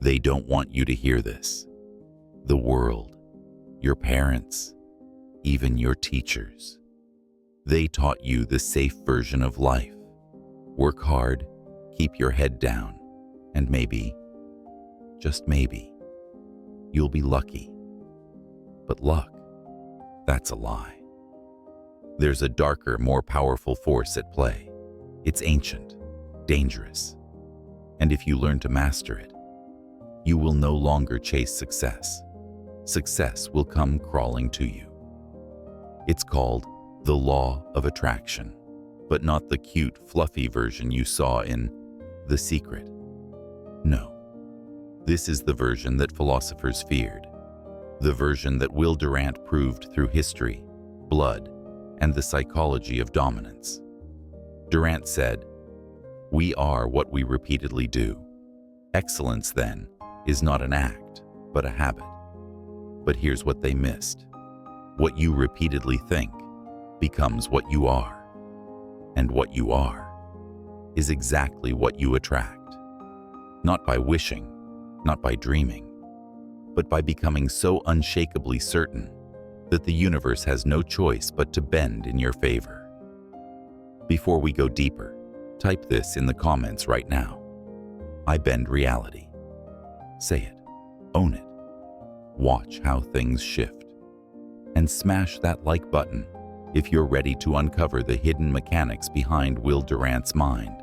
They don't want you to hear this. The world, your parents, even your teachers. They taught you the safe version of life. Work hard, keep your head down, and maybe, just maybe, you'll be lucky. But luck, that's a lie. There's a darker, more powerful force at play. It's ancient, dangerous, and if you learn to master it, you will no longer chase success. Success will come crawling to you. It's called the law of attraction, but not the cute, fluffy version you saw in The Secret. No, this is the version that philosophers feared, the version that Will Durant proved through history, blood, and the psychology of dominance. Durant said, "We are what we repeatedly do. Excellence, then, is not an act, but a habit." But here's what they missed. What you repeatedly think becomes what you are. And what you are is exactly what you attract. Not by wishing, not by dreaming, but by becoming so unshakably certain that the universe has no choice but to bend in your favor. Before we go deeper, type this in the comments right now. I bend reality. Say it. Own it. Watch how things shift. And smash that like button if you're ready to uncover the hidden mechanics behind Will Durant's mind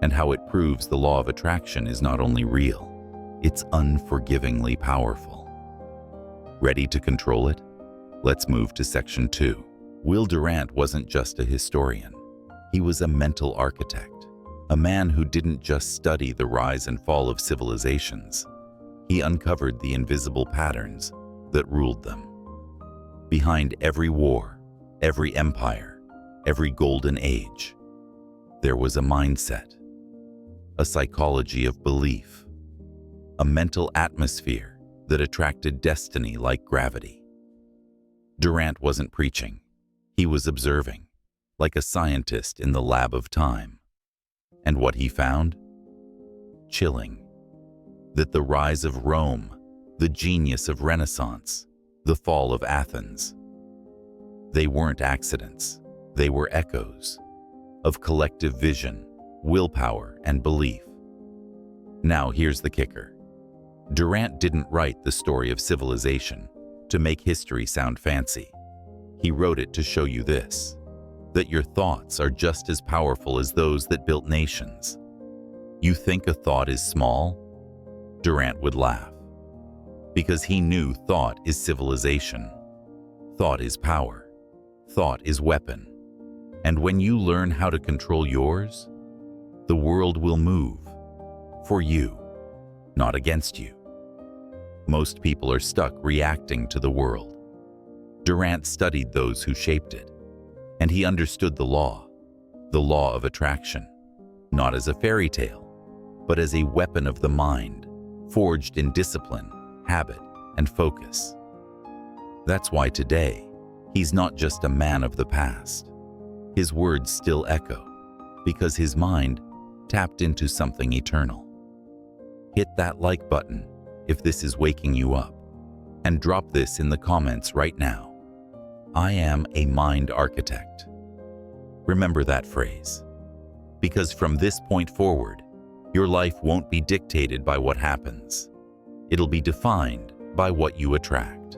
and how it proves the law of attraction is not only real, it's unforgivingly powerful. Ready to control it? Let's move to section 2. Will Durant wasn't just a historian. He was a mental architect, a man who didn't just study the rise and fall of civilizations. He uncovered the invisible patterns that ruled them. Behind every war, every empire, every golden age, there was a mindset, a psychology of belief, a mental atmosphere that attracted destiny like gravity. Durant wasn't preaching. He was observing, like a scientist in the lab of time. And what he found? Chilling. That the rise of Rome, the genius of Renaissance, the fall of Athens, they weren't accidents. They were echoes of collective vision, willpower, and belief. Now here's the kicker. Durant didn't write the story of civilization to make history sound fancy. He wrote it to show you this, that your thoughts are just as powerful as those that built nations. You think a thought is small? Durant would laugh, because he knew thought is civilization. Thought is power. Thought is weapon. And when you learn how to control yours, the world will move for you, not against you. Most people are stuck reacting to the world. Durant studied those who shaped it, and he understood the law of attraction, not as a fairy tale, but as a weapon of the mind, forged in discipline, habit, and focus. That's why today, he's not just a man of the past. His words still echo, because his mind tapped into something eternal. Hit that like button if this is waking you up, and drop this in the comments right now. I am a mind architect. Remember that phrase, because from this point forward, your life won't be dictated by what happens. It'll be defined by what you attract.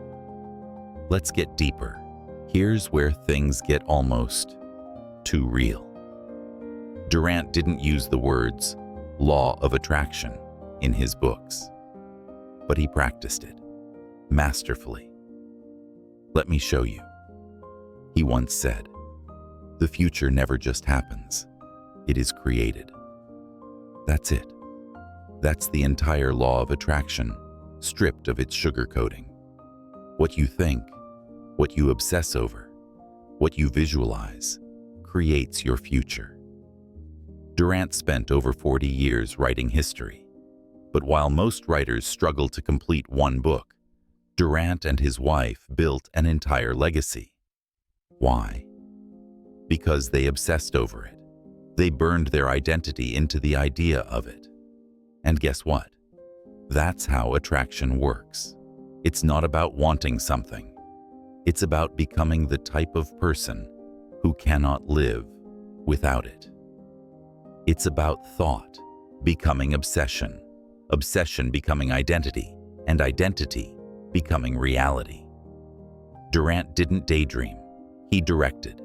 Let's get deeper. Here's where things get almost too real. Durant didn't use the words law of attraction in his books, but he practiced it masterfully. Let me show you. He once said, "The future never just happens, it is created." That's it. That's the entire law of attraction, stripped of its sugarcoating. What you think, what you obsess over, what you visualize, creates your future. Durant spent over 40 years writing history. But while most writers struggle to complete one book, Durant and his wife built an entire legacy. Why? Because they obsessed over it. They burned their identity into the idea of it. And guess what? That's how attraction works. It's not about wanting something. It's about becoming the type of person who cannot live without it. It's about thought becoming obsession, obsession becoming identity, and identity becoming reality. Durant didn't daydream, he directed.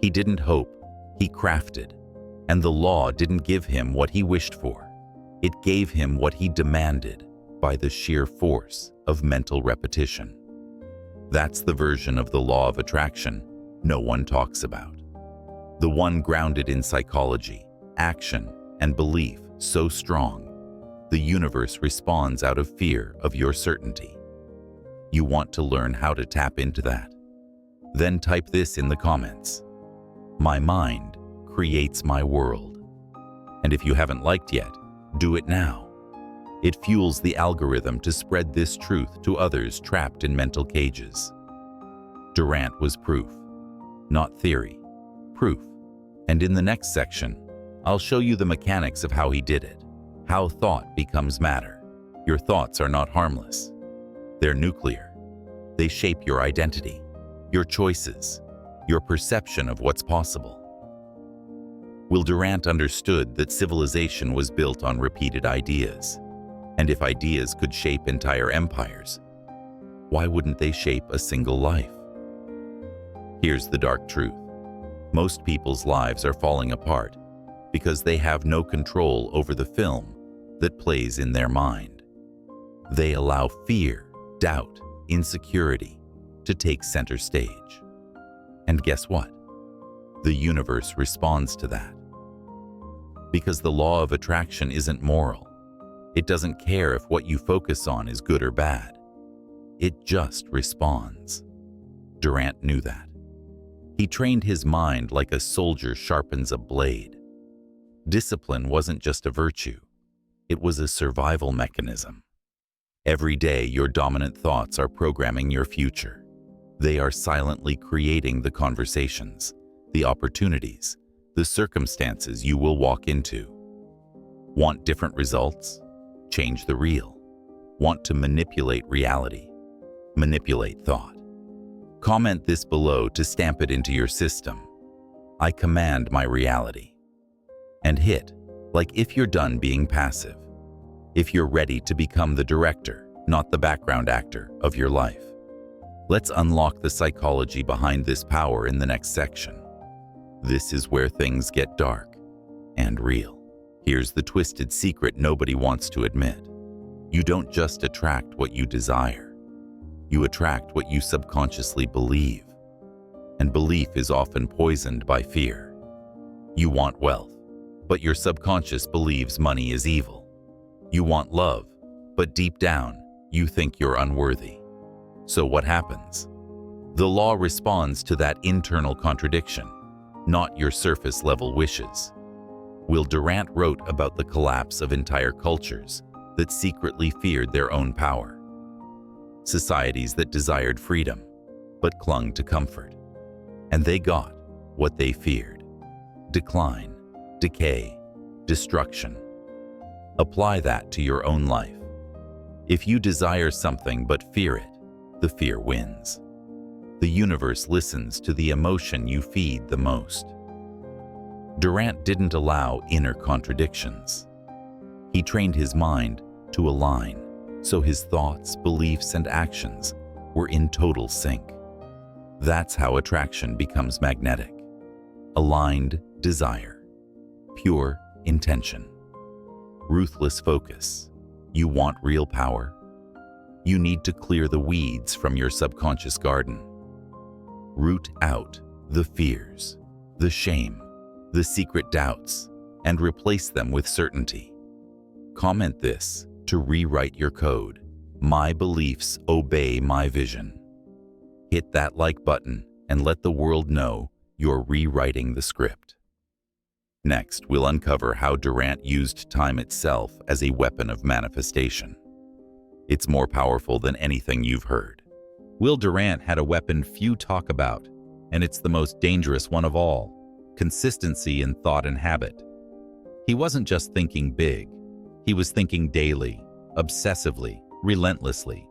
He didn't hope, he crafted. And the law didn't give him what he wished for. It gave him what he demanded by the sheer force of mental repetition. That's the version of the law of attraction no one talks about. The one grounded in psychology, action, and belief so strong, the universe responds out of fear of your certainty. You want to learn how to tap into that? Then type this in the comments. My mind creates my world. And if you haven't liked yet, do it now. It fuels the algorithm to spread this truth to others trapped in mental cages. Durant was proof, not theory, proof. And in the next section, I'll show you the mechanics of how he did it, how thought becomes matter. Your thoughts are not harmless. They're nuclear. They shape your identity, your choices, your perception of what's possible. Will Durant understood that civilization was built on repeated ideas. And if ideas could shape entire empires, why wouldn't they shape a single life? Here's the dark truth. Most people's lives are falling apart because they have no control over the film that plays in their mind. They allow fear, doubt, insecurity to take center stage. And guess what? The universe responds to that. Because the law of attraction isn't moral. It doesn't care if what you focus on is good or bad. It just responds. Durant knew that. He trained his mind like a soldier sharpens a blade. Discipline wasn't just a virtue. It was a survival mechanism. Every day, your dominant thoughts are programming your future. They are silently creating the conversations, the opportunities, the circumstances you will walk into. Want different results? Change the real. Want to manipulate reality? Manipulate thought. Comment this below to stamp it into your system. I command my reality. And hit, like if you're done being passive. If you're ready to become the director, not the background actor, of your life. Let's unlock the psychology behind this power in the next section. This is where things get dark and real. Here's the twisted secret nobody wants to admit. You don't just attract what you desire. You attract what you subconsciously believe. And belief is often poisoned by fear. You want wealth, but your subconscious believes money is evil. You want love, but deep down, you think you're unworthy. So what happens? The law responds to that internal contradiction, not your surface-level wishes. Will Durant wrote about the collapse of entire cultures that secretly feared their own power. Societies that desired freedom, but clung to comfort. And they got what they feared. Decline, decay, destruction. Apply that to your own life. If you desire something but fear it, the fear wins. The universe listens to the emotion you feed the most. Durant didn't allow inner contradictions. He trained his mind to align, so his thoughts, beliefs, and actions were in total sync. That's how attraction becomes magnetic. Aligned desire, pure intention, ruthless focus. You want real power? You need to clear the weeds from your subconscious garden. Root out the fears, the shame, the secret doubts, and replace them with certainty. Comment this to rewrite your code. My beliefs obey my vision. Hit that like button and let the world know you're rewriting the script. Next, we'll uncover how Durant used time itself as a weapon of manifestation. It's more powerful than anything you've heard. Will Durant had a weapon few talk about, and it's the most dangerous one of all: consistency in thought and habit. He wasn't just thinking big, he was thinking daily, obsessively, relentlessly,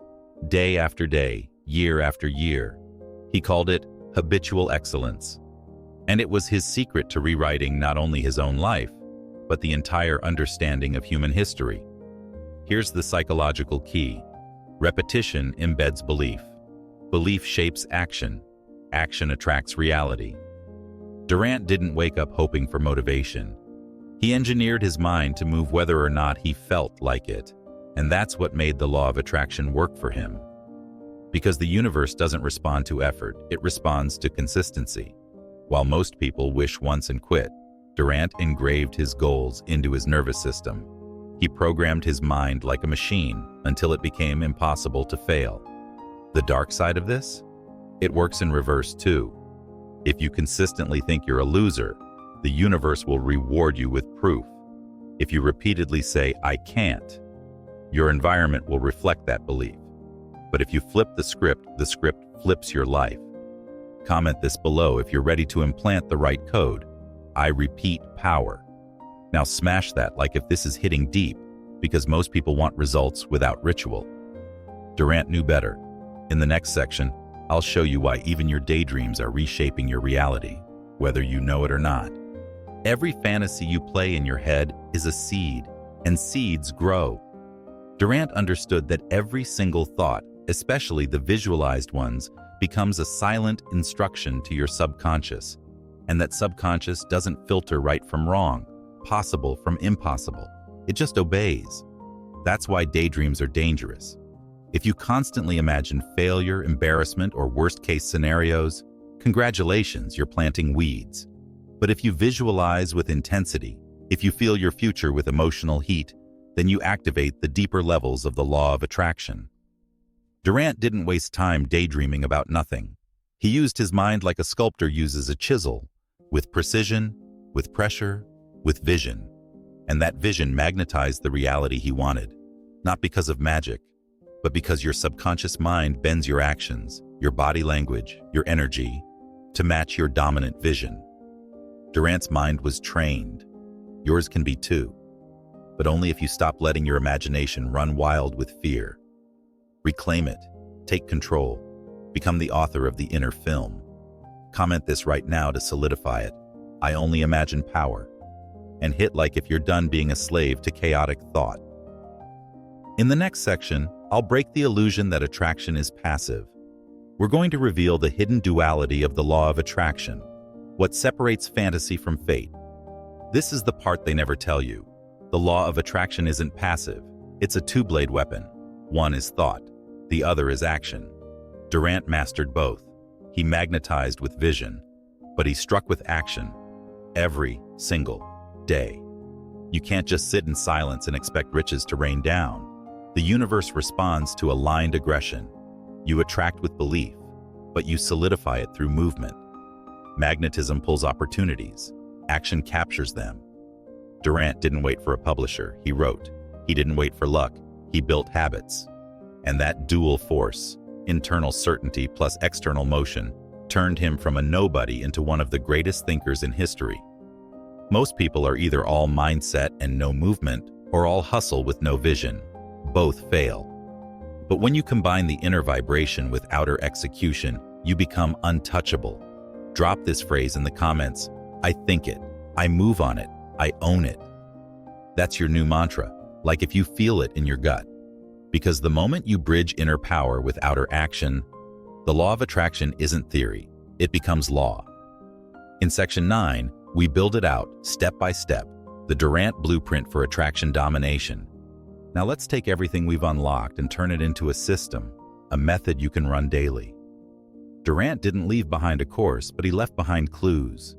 day after day, year after year. He called it habitual excellence. And it was his secret to rewriting not only his own life, but the entire understanding of human history. Here's the psychological key. Repetition embeds belief. Belief shapes action. Action attracts reality. Durant didn't wake up hoping for motivation. He engineered his mind to move whether or not he felt like it. And that's what made the law of attraction work for him. Because the universe doesn't respond to effort, it responds to consistency. While most people wish once and quit, Durant engraved his goals into his nervous system. He programmed his mind like a machine until it became impossible to fail. The dark side of this? It works in reverse too. If you consistently think you're a loser, the universe will reward you with proof. If you repeatedly say, "I can't," your environment will reflect that belief. But if you flip the script flips your life. Comment this below if you're ready to implant the right code. I repeat, power. Now smash that like if this is hitting deep, because most people want results without ritual. Durant knew better. In the next section, I'll show you why even your daydreams are reshaping your reality, whether you know it or not. Every fantasy you play in your head is a seed, and seeds grow. Durant understood that every single thought, especially the visualized ones, becomes a silent instruction to your subconscious, and that subconscious doesn't filter right from wrong, possible from impossible. It just obeys. That's why daydreams are dangerous. If you constantly imagine failure, embarrassment, or worst-case scenarios, congratulations, you're planting weeds. But if you visualize with intensity, if you feel your future with emotional heat, then you activate the deeper levels of the law of attraction. Durant didn't waste time daydreaming about nothing. He used his mind like a sculptor uses a chisel, with precision, with pressure, with vision. And that vision magnetized the reality he wanted, not because of magic, but because your subconscious mind bends your actions, your body language, your energy, to match your dominant vision. Durant's mind was trained. Yours can be too, but only if you stop letting your imagination run wild with fear. Reclaim it, take control, become the author of the inner film. Comment this right now to solidify it. I only imagine power. And hit like if you're done being a slave to chaotic thought. In the next section, I'll break the illusion that attraction is passive. We're going to reveal the hidden duality of the law of attraction, what separates fantasy from fate. This is the part they never tell you. The law of attraction isn't passive. It's a two-blade weapon. One is thought, the other is action. Durant mastered both. He magnetized with vision, but he struck with action every single day. You can't just sit in silence and expect riches to rain down. The universe responds to aligned aggression. You attract with belief, but you solidify it through movement. Magnetism pulls opportunities. Action captures them. Durant didn't wait for a publisher. He wrote. He didn't wait for luck. He built habits. And that dual force, internal certainty plus external motion, turned him from a nobody into one of the greatest thinkers in history. Most people are either all mindset and no movement, or all hustle with no vision. Both fail. But when you combine the inner vibration with outer execution, you become untouchable. Drop this phrase in the comments. I think it. I move on it. I own it. That's your new mantra, like if you feel it in your gut. Because the moment you bridge inner power with outer action, the law of attraction isn't theory. It becomes law. In Section 9, we build it out, step by step, the Durant blueprint for attraction domination. Now let's take everything we've unlocked and turn it into a system, a method you can run daily. Durant didn't leave behind a course, but he left behind clues.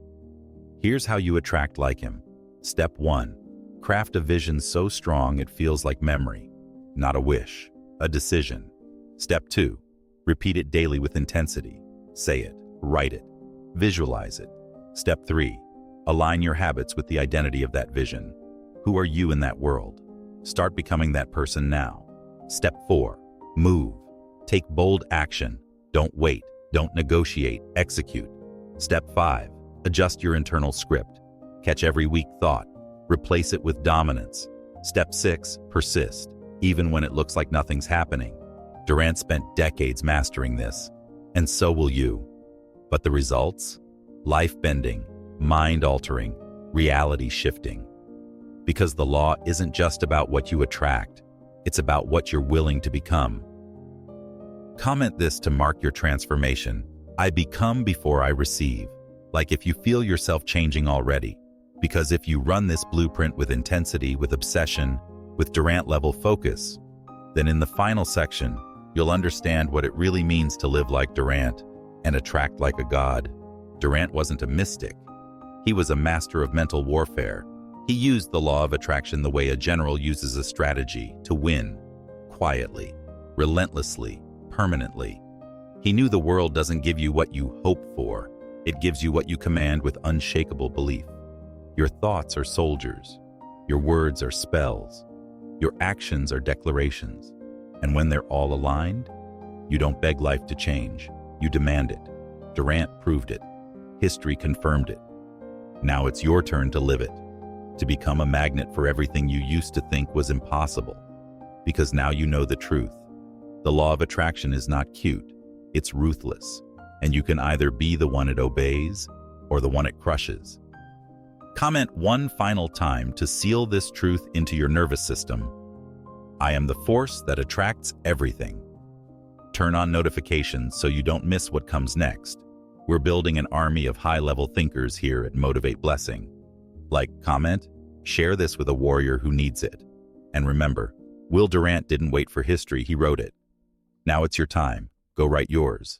Here's how you attract like him. Step 1. Craft a vision so strong it feels like memory, not a wish, a decision. Step 2. Repeat it daily with intensity. Say it, write it, visualize it. Step 3. Align your habits with the identity of that vision. Who are you in that world? Start becoming that person now. Step 4. Move. Take bold action. Don't wait. Don't negotiate. Execute. Step 5. Adjust your internal script. Catch every weak thought. Replace it with dominance. Step 6. Persist. even when it looks like nothing's happening. Durant spent decades mastering this, and so will you. But the results? Life-bending, mind-altering, reality-shifting. Because the law isn't just about what you attract, it's about what you're willing to become. Comment this to mark your transformation. I become before I receive. Like if you feel yourself changing already. Because if you run this blueprint with intensity, with obsession, with Durant-level focus, then in the final section, you'll understand what it really means to live like Durant and attract like a god. Durant wasn't a mystic. He was a master of mental warfare. He used the law of attraction the way a general uses a strategy to win, quietly, relentlessly, permanently. He knew the world doesn't give you what you hope for. It gives you what you command with unshakable belief. Your thoughts are soldiers. Your words are spells. Your actions are declarations. And when they're all aligned, you don't beg life to change. You demand it. Durant proved it. History confirmed it. Now it's your turn to live it, to become a magnet for everything you used to think was impossible. Because now you know the truth. The law of attraction is not cute. It's ruthless. And you can either be the one it obeys or the one it crushes. Comment one final time to seal this truth into your nervous system. I am the force that attracts everything. Turn on notifications so you don't miss what comes next. We're building an army of high-level thinkers here at Motivate Blessing. Like, comment, share this with a warrior who needs it. And remember, Will Durant didn't wait for history, he wrote it. Now it's your time. Go write yours.